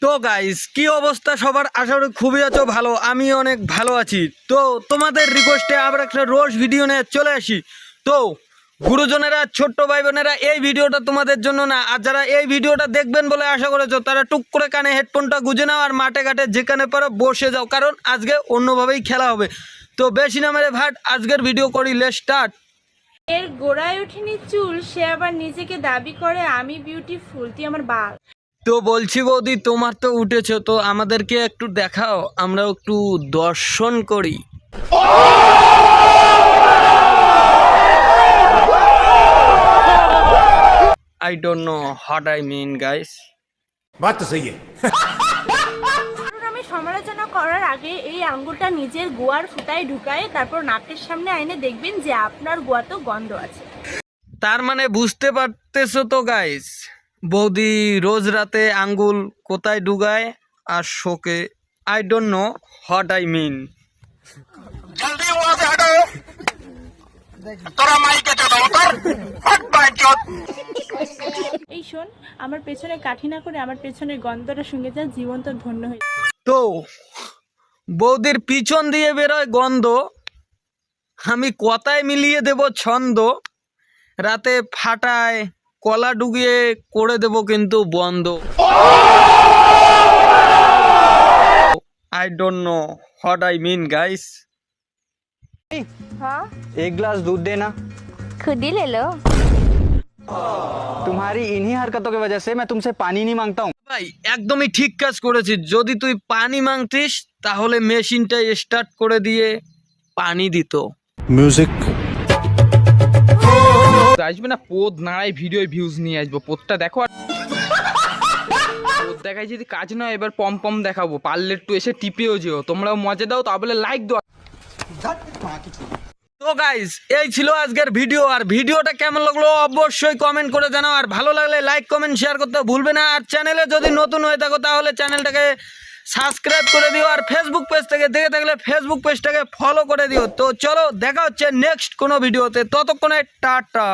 তো গাইস কি অবস্থা সবার, আশা করি খুবই আছো ভালো। আমি অনেক ভালো আছি। তো তোমাদের রিকোয়েস্টে আবার একটা রোজ ভিডিও নিয়ে চলে আসি। তো গুরুজনেরা, ছোট্ট ভাই বোনেরা, এই ভিডিওটা তোমাদের জন্য না। আর যারা এই ভিডিওটা দেখবেন বলে আশা করেছো, তারা টুক করে কানে হেডফোনটা গুঁজে নাও আর মাঠে ঘাটে যেখানে পারো বসে যাও, কারণ আজকে অন্যভাবেই খেলা হবে। তো বেশি না মেরে ভাট, আজকের ভিডিও করি, লেটস স্টার্ট। এর গোড়ায় ওঠেনি চুল, সে আবার নিজেকে দাবি করে আমি বিউটিফুল, তুই আমার বাল। তো বলছি বৌদি, তোমার তো উঠেছো, তো আমাদেরকে একটু দেখাও, আমরা একটু দর্শন করি। I don't know what I mean, guys. बात तो सही है। কারণ আমি সমালোচনা করার আগে এই আঙ্গুলটা নিজের গোয়ার ফুটায় ঢুকায়, তারপর নাকের সামনে আইনে দেখবেন যে আপনার গোয়া তো গন্ধ আছে। তার মানে বুঝতে পারতেছো তো গাইস, বৌদি রোজ রাতে আঙ্গুল কোথায় ঢুকায় আর শোকে। I don't know what I mean. जल्दी वहां से हटो। तोरा माई के चलो उतर। हट बाइचोद। এই শোন, আমার পেছনে কাঠি না করে আমার পেছনের গন্ধটা শুনে যা, জীবন তোর ধন্য হয়ে। তো বৌদির পিছন দিয়ে বেরোয় গন্ধ, আমি কথায় মিলিয়ে দেব ছন্দ, রাতে ফাটায় কলা ডুবিয়ে করে দেব কিন্তু বন্ধ। I don't know what I mean guys. হ্যাঁ, एक गिलास दूध देना। खुद ही ले लो। तुम्हारी इन्हीं हरकतों की वजह से मैं तुमसे पानी नहीं मांगता हूँ। ভাই একদমই ঠিক কাজ করেছিস। যদি তুই পানি মাংতিস তাহলে মেশিনটা স্টার্ট করে দিয়ে পানি দিত। म्यूजिक আসবে না পোদ নাড়াই ভিডিও ভিউজ নিয়ে আসবো। পোদটা দেখো আর পোদ দেখাই যদি কাজ নয়, এবার পম পম দেখাবো। পারলে একটু এসে টিপেও যেও, তোমরাও মজা দাও, তা বলে লাইক দাও। তো গাইস এই ছিল আজকের ভিডিও। আর ভিডিওটা কেমন লাগলো অবশ্যই কমেন্ট করে জানাও। আর ভালো লাগলে লাইক কমেন্ট শেয়ার করতে ভুলবে না। আর চ্যানেলে যদি নতুন হয়ে থাকো তাহলে চ্যানেলটাকে সাবস্ক্রাইব করে দিও। আর ফেসবুক পেজ থেকে দেখে থাকলে ফেসবুক পেজটাকে ফলো করে দিও। তো চলো দেখা হচ্ছে নেক্সট কোনো ভিডিওতে, ততক্ষণে টাটা।